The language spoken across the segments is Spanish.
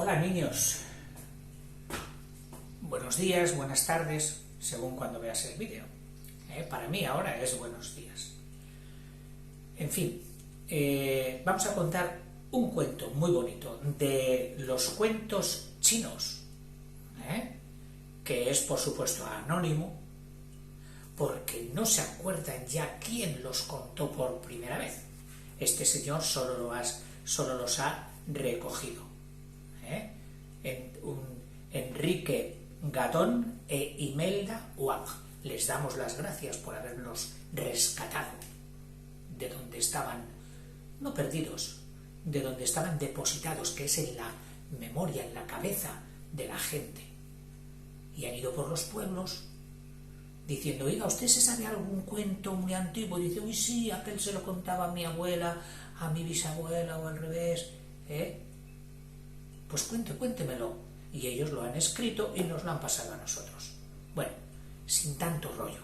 Hola niños, buenos días, buenas tardes, según cuando veas el vídeo. Para mí ahora es buenos días. En fin, vamos a contar un cuento muy bonito de los cuentos chinos, que es por supuesto anónimo, porque no se acuerdan ya quién los contó por primera vez. Este señor solo los ha recogido. Enrique Gatón e Imelda Wang. Les damos las gracias por habernos rescatado de donde estaban, no perdidos, de donde estaban depositados, que es en la memoria, en la cabeza de la gente. Y han ido por los pueblos diciendo: oiga, ¿usted se sabe algún cuento muy antiguo? Y dice: uy, sí, aquel se lo contaba a mi abuela, a mi bisabuela o al revés. Pues cuéntemelo. Y ellos lo han escrito y nos lo han pasado a nosotros. Bueno, sin tanto rollo.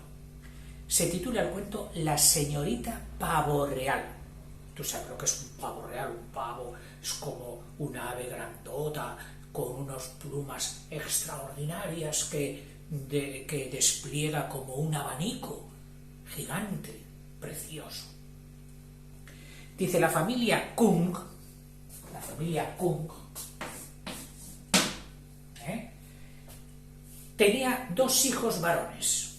Se titula el cuento La señorita Pavo Real. Tú sabes lo que es un pavo real. Un pavo es como una ave grandota con unas plumas extraordinarias que despliega como un abanico gigante, precioso. Dice: la familia Kung tenía dos hijos varones.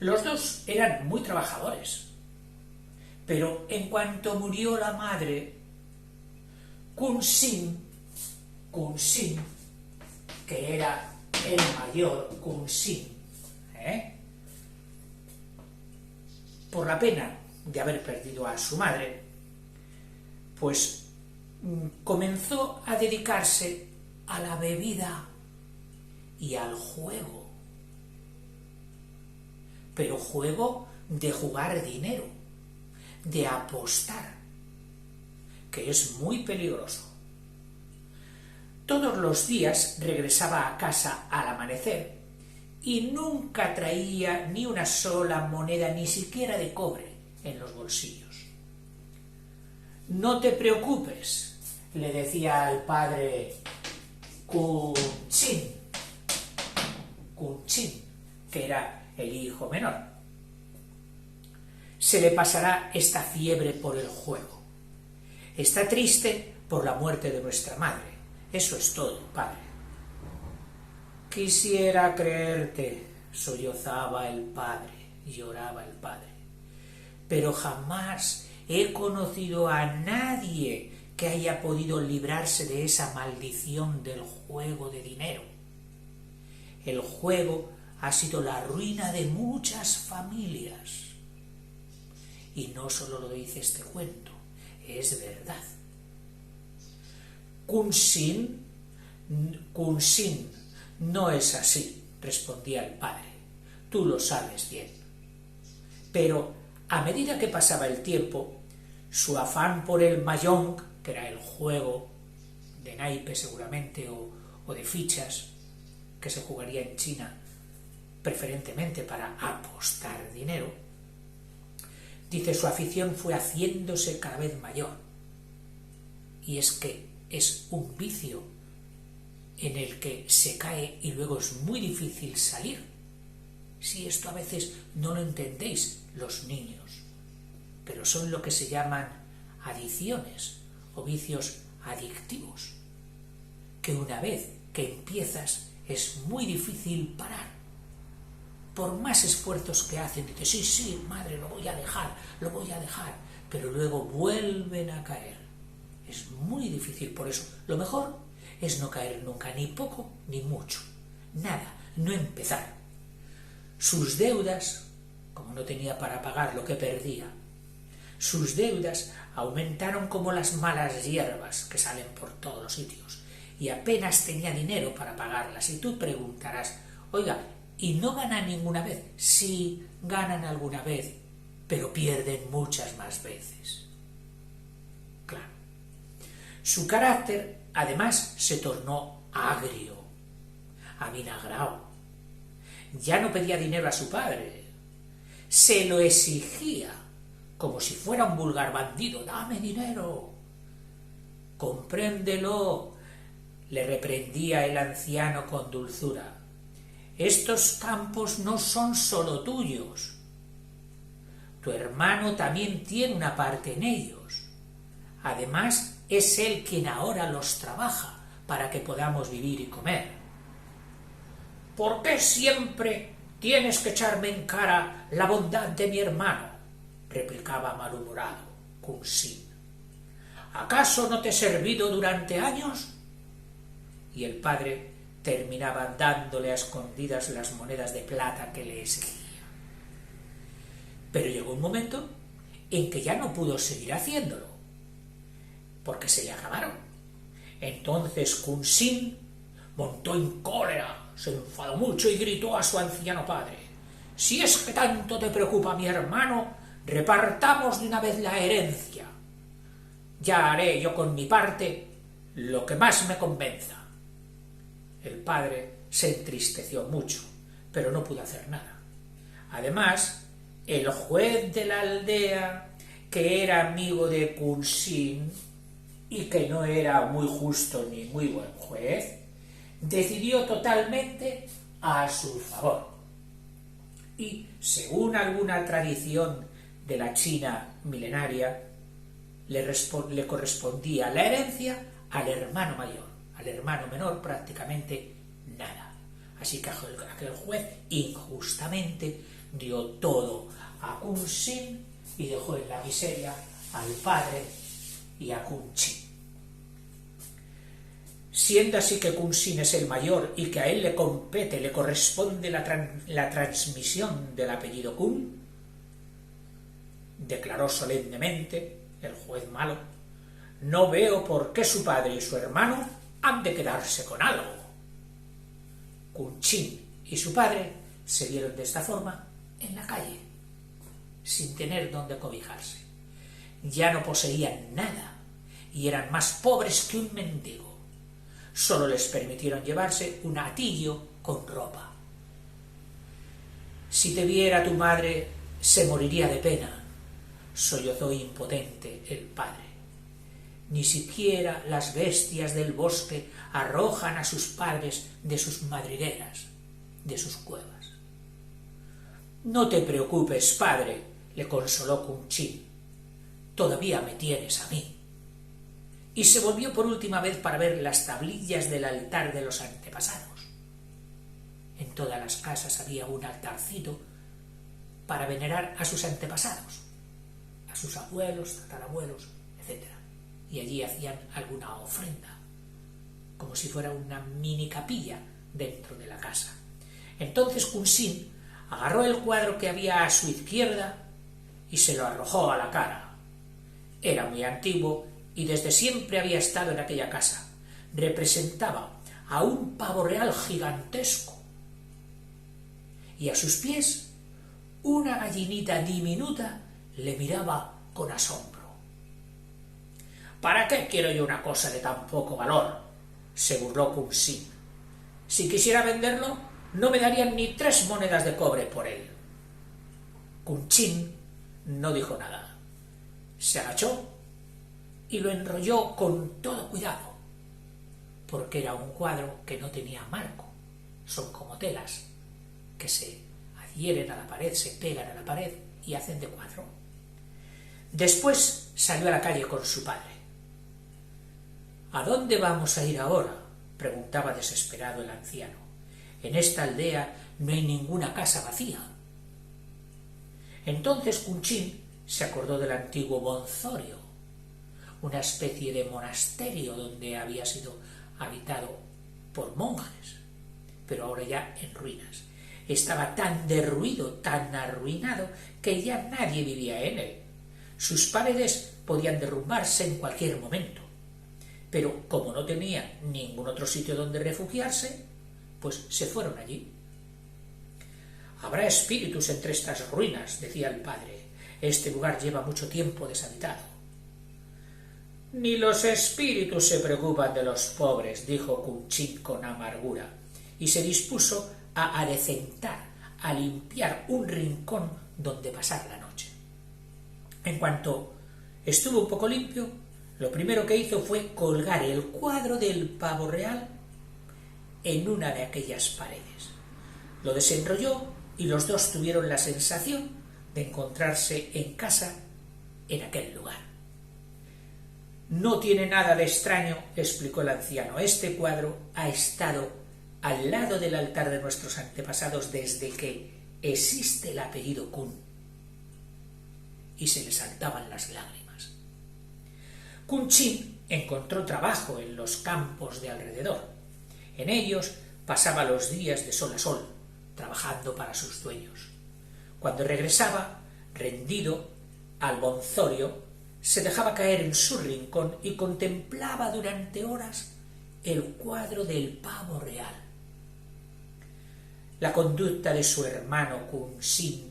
Los dos eran muy trabajadores, pero en cuanto murió la madre, Kun Sin, que era el mayor, Kun Sin, por la pena de haber perdido a su madre, pues comenzó a dedicarse a la bebida y al juego. Pero juego de jugar dinero, de apostar, que es muy peligroso. Todos los días regresaba a casa al amanecer y nunca traía ni una sola moneda, ni siquiera de cobre, en los bolsillos. No te preocupes, le decía al padre Kun Chin, que era el hijo menor. Se le pasará esta fiebre por el juego. Está triste por la muerte de nuestra madre. Eso es todo, padre. Quisiera creerte, sollozaba el padre, lloraba el padre. Pero jamás he conocido a nadie que haya podido librarse de esa maldición del juego de dinero. El juego ha sido la ruina de muchas familias. Y no solo lo dice este cuento, es verdad. Kun Sin, no es así, respondía el padre. Tú lo sabes bien. Pero a medida que pasaba el tiempo, su afán por el mahjong, que era el juego de naipe seguramente, o de fichas, que se jugaría en China preferentemente para apostar dinero, dice, su afición fue haciéndose cada vez mayor. Y es que es un vicio en el que se cae y luego es muy difícil salir. Si esto a veces no lo entendéis los niños, pero son lo que se llaman adicciones o vicios adictivos, que una vez que empiezas es muy difícil parar. Por más esfuerzos que hacen, dicen: sí, madre, lo voy a dejar, pero luego vuelven a caer. Es muy difícil. Por eso lo mejor es no caer nunca, ni poco ni mucho, nada, no empezar. Sus deudas, como no tenía para pagar lo que perdía, sus deudas aumentaron como las malas hierbas que salen por todos los sitios, y apenas tenía dinero para pagarlas. Y tú preguntarás: oiga, ¿y no ganan ninguna vez? Sí, ganan alguna vez, pero pierden muchas más veces. Claro. Su carácter, además, se tornó agrio, avinagrado. Ya no pedía dinero a su padre, se lo exigía como si fuera un vulgar bandido. «¡Dame dinero!». «Compréndelo», le reprendía el anciano con dulzura. «Estos campos no son solo tuyos. Tu hermano también tiene una parte en ellos. Además, es él quien ahora los trabaja para que podamos vivir y comer». «¿Por qué siempre tienes que echarme en cara la bondad de mi hermano?», replicaba malhumorado Kung-Sin. «¿Acaso no te he servido durante años?». Y el padre terminaba dándole a escondidas las monedas de plata que le exigía. Pero llegó un momento en que ya no pudo seguir haciéndolo, porque se le acabaron. Entonces Kung-Sin montó en cólera, se enfadó mucho y gritó a su anciano padre: «Si es que tanto te preocupa mi hermano, repartamos de una vez la herencia. Ya haré yo con mi parte lo que más me convenza». El padre se entristeció mucho, pero no pudo hacer nada. Además, el juez de la aldea, que era amigo de Kung-Sin y que no era muy justo ni muy buen juez, decidió totalmente a su favor. Y, según alguna tradición de la China milenaria, le correspondía la herencia al hermano mayor. Al hermano menor prácticamente nada. Así que aquel juez injustamente dio todo a Kung-Sin y dejó en la miseria al padre y a Kung-Sin. Siendo así que Kung-Sin es el mayor y que a él le corresponde la transmisión del apellido Kung, declaró solemnemente el juez malo, «No veo por qué su padre y su hermano han de quedarse con algo». Kung-Sin y su padre se vieron de esta forma en la calle, sin tener dónde cobijarse. Ya no poseían nada y eran más pobres que un mendigo. Solo les permitieron llevarse un hatillo con ropa. «Si te viera tu madre, se moriría de pena», sollozó impotente el padre. «Ni siquiera las bestias del bosque arrojan a sus padres de sus madrigueras, de sus cuevas». «No te preocupes, padre», le consoló Kung-Sin, «todavía me tienes a mí». Y se volvió por última vez para ver las tablillas del altar de los antepasados. En todas las casas había un altarcito para venerar a sus antepasados, a sus abuelos, tatarabuelos, etc. Y allí hacían alguna ofrenda, como si fuera una mini capilla dentro de la casa. Entonces Kung-Sin agarró el cuadro que había a su izquierda y se lo arrojó a la cara. Era muy antiguo y desde siempre había estado en aquella casa. Representaba a un pavo real gigantesco y a sus pies una gallinita diminuta le miraba con asombro. «¿Para qué quiero yo una cosa de tan poco valor?», se burló Kung-Sin. «Si quisiera venderlo, no me darían ni 3 monedas de cobre por él». Kung-Sin no dijo nada. Se agachó y lo enrolló con todo cuidado, porque era un cuadro que no tenía marco. Son como telas que se adhieren a la pared, se pegan a la pared y hacen de cuadro. Después salió a la calle con su padre. «¿A dónde vamos a ir ahora?», preguntaba desesperado el anciano. «En esta aldea no hay ninguna casa vacía». Entonces Kung-Sin se acordó del antiguo Bonzorio, una especie de monasterio donde había sido habitado por monjes, pero ahora ya en ruinas. Estaba tan derruido, tan arruinado, que ya nadie vivía en él. Sus paredes podían derrumbarse en cualquier momento, pero como no tenía ningún otro sitio donde refugiarse, pues se fueron allí. «Habrá espíritus entre estas ruinas», decía el padre. «Este lugar lleva mucho tiempo deshabitado». «Ni los espíritus se preocupan de los pobres», dijo Kung-Sin con amargura, y se dispuso a adecentar, a limpiar un rincón donde pasar la noche. En cuanto estuvo un poco limpio, lo primero que hizo fue colgar el cuadro del pavo real en una de aquellas paredes. Lo desenrolló y los dos tuvieron la sensación de encontrarse en casa en aquel lugar. No tiene nada de extraño, explicó el anciano. Este cuadro ha estado al lado del altar de nuestros antepasados desde que existe el apellido Kun. Y se le saltaban las lágrimas. Kun Chin encontró trabajo en los campos de alrededor. En ellos pasaba los días de sol a sol, trabajando para sus dueños. Cuando regresaba, rendido al bonzorio, se dejaba caer en su rincón y contemplaba durante horas el cuadro del pavo real. La conducta de su hermano Kun Sin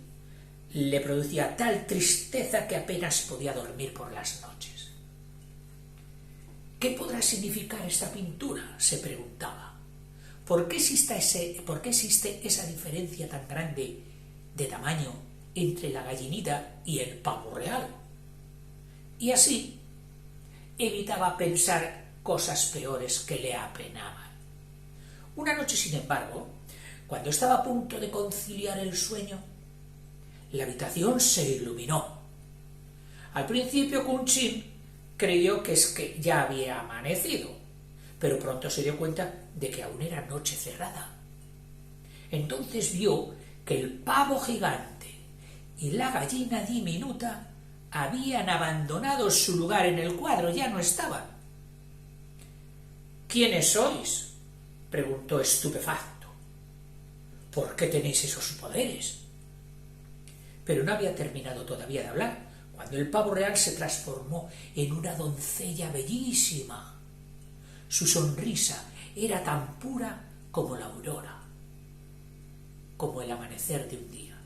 le producía tal tristeza que apenas podía dormir por las noches. ¿Qué podrá significar esta pintura?, se preguntaba. ¿Por qué existe esa diferencia tan grande de tamaño entre la gallinita y el pavo real? Y así evitaba pensar cosas peores que le apenaban. Una noche, sin embargo, cuando estaba a punto de conciliar el sueño, la habitación se iluminó. Al principio Kun Chin creyó que es que ya había amanecido, pero pronto se dio cuenta de que aún era noche cerrada. Entonces vio que el pavo gigante y la gallina diminuta habían abandonado su lugar en el cuadro, ya no estaban. ¿Quiénes sois?, preguntó estupefacto. ¿Por qué tenéis esos poderes? Pero no había terminado todavía de hablar cuando el pavo real se transformó en una doncella bellísima. Su sonrisa era tan pura como la aurora, como el amanecer de un día.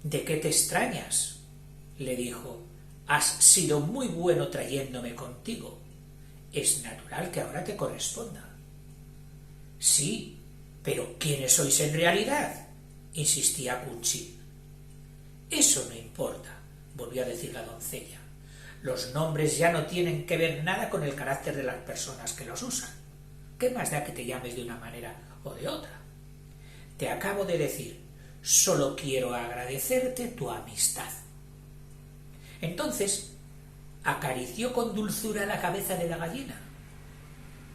¿De qué te extrañas?, le dijo. Has sido muy bueno trayéndome contigo. Es natural que ahora te corresponda. Sí, pero ¿quiénes sois en realidad?, insistía Kun Chin. Eso no importa, volvió a decir la doncella. Los nombres ya no tienen que ver nada con el carácter de las personas que los usan. ¿Qué más da que te llames de una manera o de otra? Te acabo de decir, solo quiero agradecerte tu amistad. Entonces acarició con dulzura la cabeza de la gallina.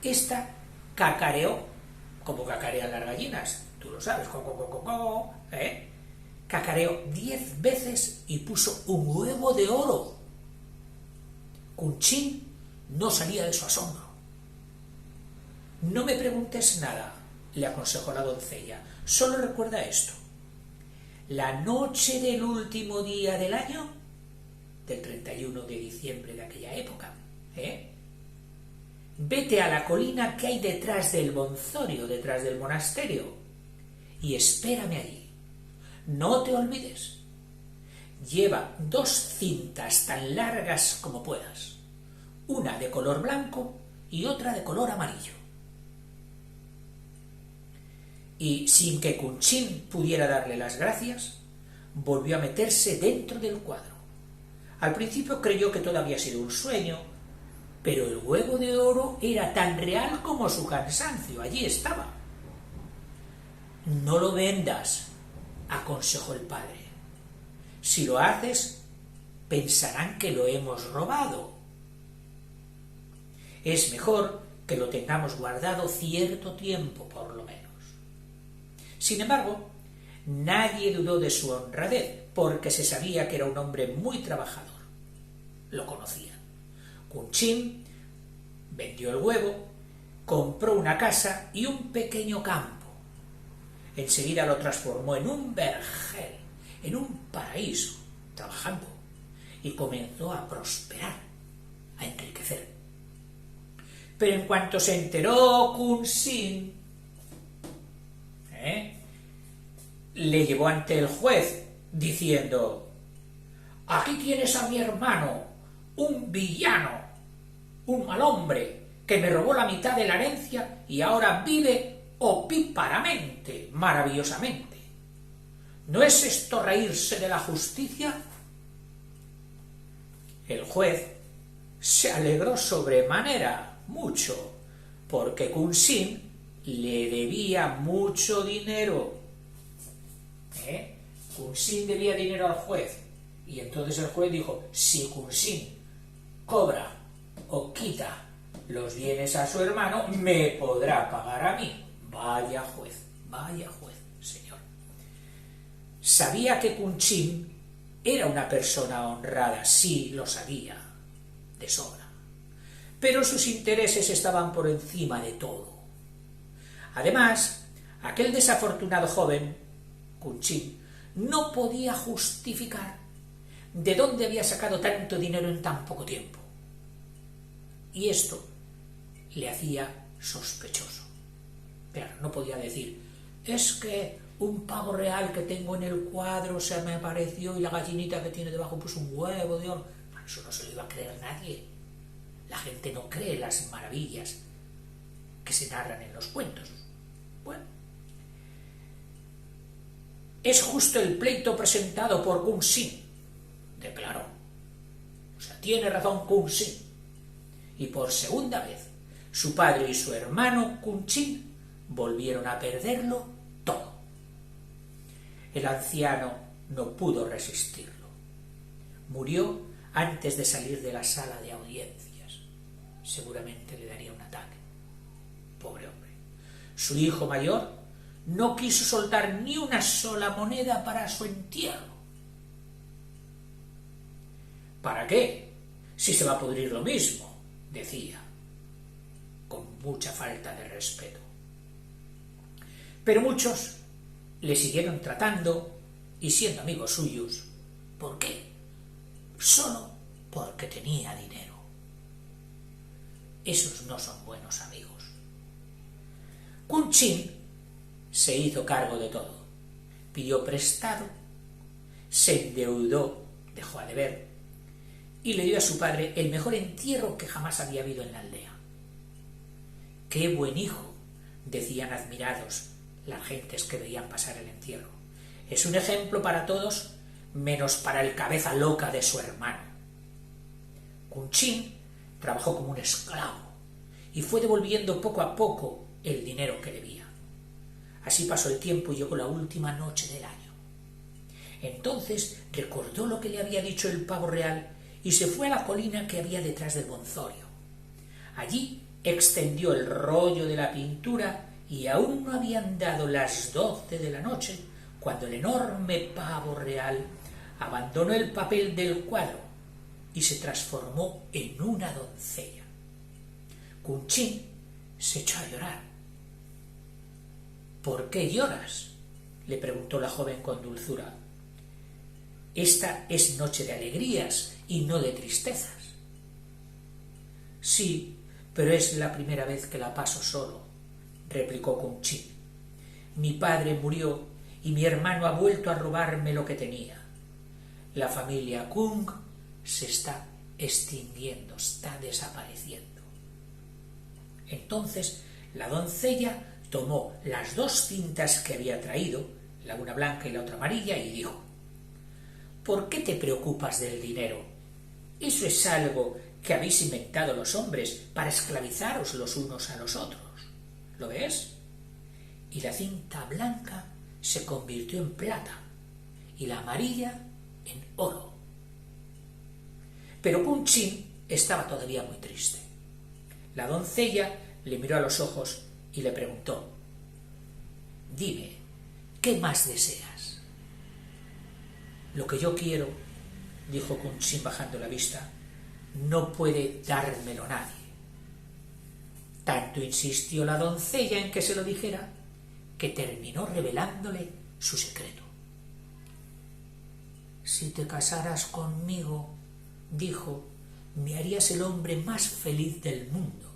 Esta cacareó, como cacarean las gallinas, tú lo sabes, cacareó 10 veces y puso un huevo de oro. Kun Chin no salía de su asombro. No me preguntes nada, le aconsejó la doncella, solo recuerda esto. La noche del último día del año, del 31 de diciembre de aquella época, vete a la colina que hay detrás del bonzorio, detrás del monasterio, y espérame allí. No te olvides. Lleva 2 cintas tan largas como puedas, una de color blanco y otra de color amarillo. Y sin que Kun Chin pudiera darle las gracias, volvió a meterse dentro del cuadro. Al principio creyó que todo había sido un sueño, pero el huevo de oro era tan real como su cansancio. Allí estaba. No lo vendas, aconsejó el padre. Si lo haces, pensarán que lo hemos robado. Es mejor que lo tengamos guardado cierto tiempo, por lo menos. Sin embargo, nadie dudó de su honradez, porque se sabía que era un hombre muy trabajador. Lo conocían. Kun Chin vendió el huevo, compró una casa y un pequeño campo. Enseguida lo transformó en un vergel, en un paraíso, trabajando, y comenzó a prosperar, a enriquecer. Pero en cuanto se enteró Kun Chin, le llevó ante el juez, diciendo: aquí tienes a mi hermano, un villano, un mal hombre, que me robó la mitad de la herencia y ahora vive opíparamente, maravillosamente. ¿No es esto reírse de la justicia? El juez se alegró sobremanera, mucho, porque Kun-Sin le debía mucho dinero. Kun-Sin debía dinero al juez, y entonces el juez dijo, si Kun-Sin cobra o quita los bienes a su hermano, me podrá pagar a mí. Vaya juez, señor. Sabía que Kun-Sin era una persona honrada, sí, lo sabía, de sobra. Pero sus intereses estaban por encima de todo. Además, aquel desafortunado joven, Kun-Sin, no podía justificar de dónde había sacado tanto dinero en tan poco tiempo. Y esto le hacía sospechoso. Claro, no podía decir, es que un pavo real que tengo en el cuadro se me apareció y la gallinita que tiene debajo puso un huevo de oro. Bueno, eso no se lo iba a creer nadie. La gente no cree las maravillas que se narran en los cuentos. Bueno, es justo el pleito presentado por Kun-Sin, declaró. O sea, tiene razón Kun-Sin. Y por segunda vez, su padre y su hermano Kun-Sin volvieron a perderlo todo. El anciano no pudo resistirlo. Murió antes de salir de la sala de audiencias. Seguramente le daría un ataque. Pobre hombre. Su hijo mayor no quiso soltar ni una sola moneda para su entierro. ¿Para qué? Si se va a pudrir lo mismo, decía, con mucha falta de respeto. Pero muchos le siguieron tratando y siendo amigos suyos. ¿Por qué? Solo porque tenía dinero. Esos no son buenos amigos. Kun-Sin se hizo cargo de todo. Pidió prestado, se endeudó, dejó a deber, y le dio a su padre el mejor entierro que jamás había habido en la aldea. ¡Qué buen hijo!, decían admirados las gentes que veían pasar el entierro. Es un ejemplo para todos, menos para el cabeza loca de su hermano. Kun-Sin trabajó como un esclavo y fue devolviendo poco a poco el dinero que debía. Así pasó el tiempo y llegó la última noche del año. Entonces recordó lo que le había dicho el pavo real y se fue a la colina que había detrás del bonzorio. Allí extendió el rollo de la pintura y aún no habían dado las 12 de la noche cuando el enorme pavo real abandonó el papel del cuadro y se transformó en una doncella. Kun-Sin se echó a llorar. ¿Por qué lloras?, le preguntó la joven con dulzura. Esta es noche de alegrías y no de tristezas. Sí, pero es la primera vez que la paso solo, replicó Kun-Sin. Mi padre murió y mi hermano ha vuelto a robarme lo que tenía. La familia Kung se está extinguiendo, está desapareciendo. Entonces la doncella tomó las 2 cintas que había traído, la una blanca y la otra amarilla, y dijo: ¿por qué te preocupas del dinero? Eso es algo que habéis inventado los hombres para esclavizaros los unos a los otros. ¿Lo ves? Y la cinta blanca se convirtió en plata y la amarilla en oro. Pero Kun-Sin estaba todavía muy triste. La doncella le miró a los ojos y le preguntó: dime, ¿qué más deseas? Lo que yo quiero, dijo Kun-Sin bajando la vista, no puede dármelo nadie. Tanto insistió la doncella en que se lo dijera, que terminó revelándole su secreto. Si te casaras conmigo, dijo, me harías el hombre más feliz del mundo.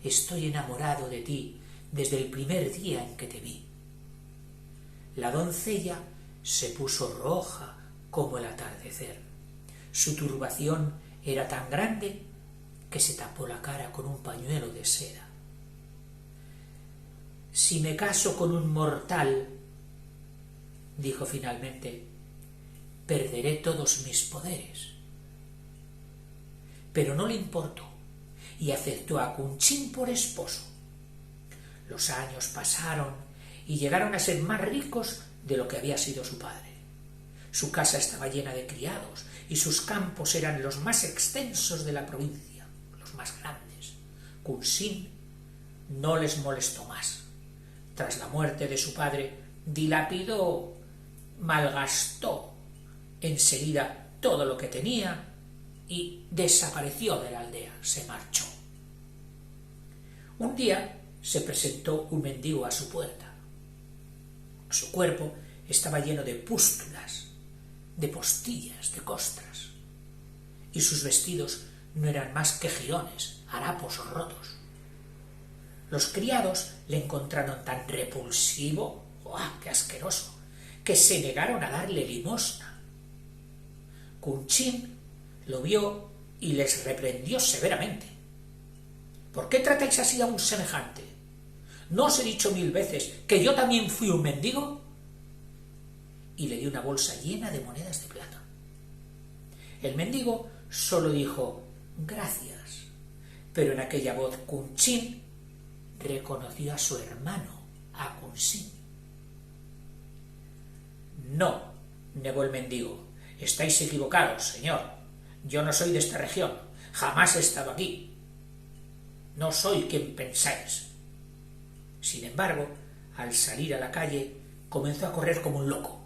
Estoy enamorado de ti desde el primer día en que te vi. La doncella se puso roja como el atardecer. Su turbación era tan grande que se tapó la cara con un pañuelo de seda. Si me caso con un mortal, dijo finalmente, perderé todos mis poderes. pero no le importó y aceptó a Kunchín por esposo. Los años pasaron y llegaron a ser más ricos de lo que había sido su padre. Su casa estaba llena de criados y sus campos eran los más extensos de la provincia, los más grandes. Kunchín no les molestó más. Tras la muerte de su padre, dilapidó, malgastó enseguida todo lo que tenía y desapareció de la aldea, se marchó. Un día se presentó un mendigo a su puerta. Su cuerpo estaba lleno de pústulas, de postillas, de costras, y sus vestidos no eran más que jirones, harapos rotos. Los criados le encontraron tan repulsivo, ¡oh, qué asqueroso!, que se negaron a darle limosna. Kunchín lo vio y les reprendió severamente. ¿Por qué tratáis así a un semejante? ¿No os he dicho 1000 veces que yo también fui un mendigo? Y le dio una bolsa llena de monedas de plata. El mendigo solo dijo gracias, pero en aquella voz Kunchín reconoció a su hermano, a Kunchín. No, negó el mendigo, estáis equivocados, señor. Yo no soy de esta región, jamás he estado aquí. No soy quien pensáis. Sin embargo, al salir a la calle, comenzó a correr como un loco.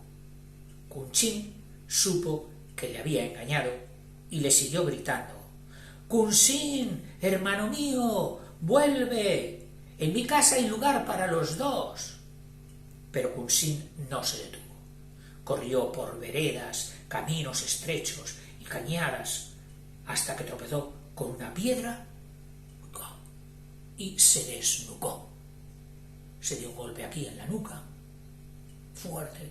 Kunchín supo que le había engañado y le siguió gritando: «Kunchín, hermano mío, vuelve. En mi casa hay lugar para los dos». Pero Kunchín no se detuvo. Corrió por veredas, caminos estrechos y cañadas hasta que tropezó con una piedra y se desnucó. Se dio un golpe aquí en la nuca, fuerte,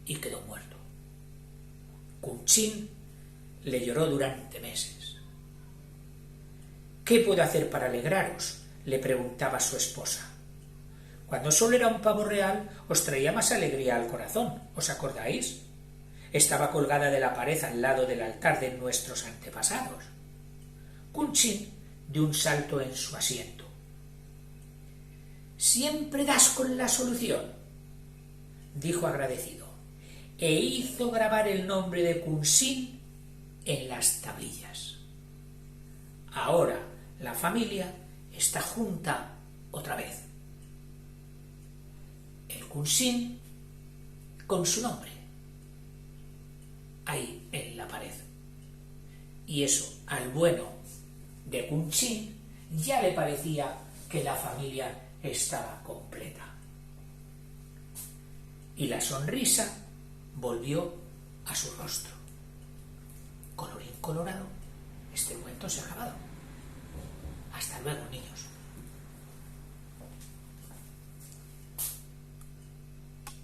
y quedó muerto. Kunchín le lloró durante meses. «¿Qué puedo hacer para alegraros?», le preguntaba su esposa. «Cuando solo era un pavo real, os traía más alegría al corazón, ¿os acordáis? Estaba colgada de la pared al lado del altar de nuestros antepasados». Kunchín dio un salto en su asiento. «Siempre das con la solución», dijo agradecido, e hizo grabar el nombre de Kunchín en las tablillas. Ahora la familia está junta otra vez. El Kunchín con su nombre ahí en la pared. Y eso al bueno de Kunchín ya le parecía que la familia estaba completa. Y la sonrisa volvió a su rostro. Colorín colorado, este cuento se ha acabado. Hasta luego, niños.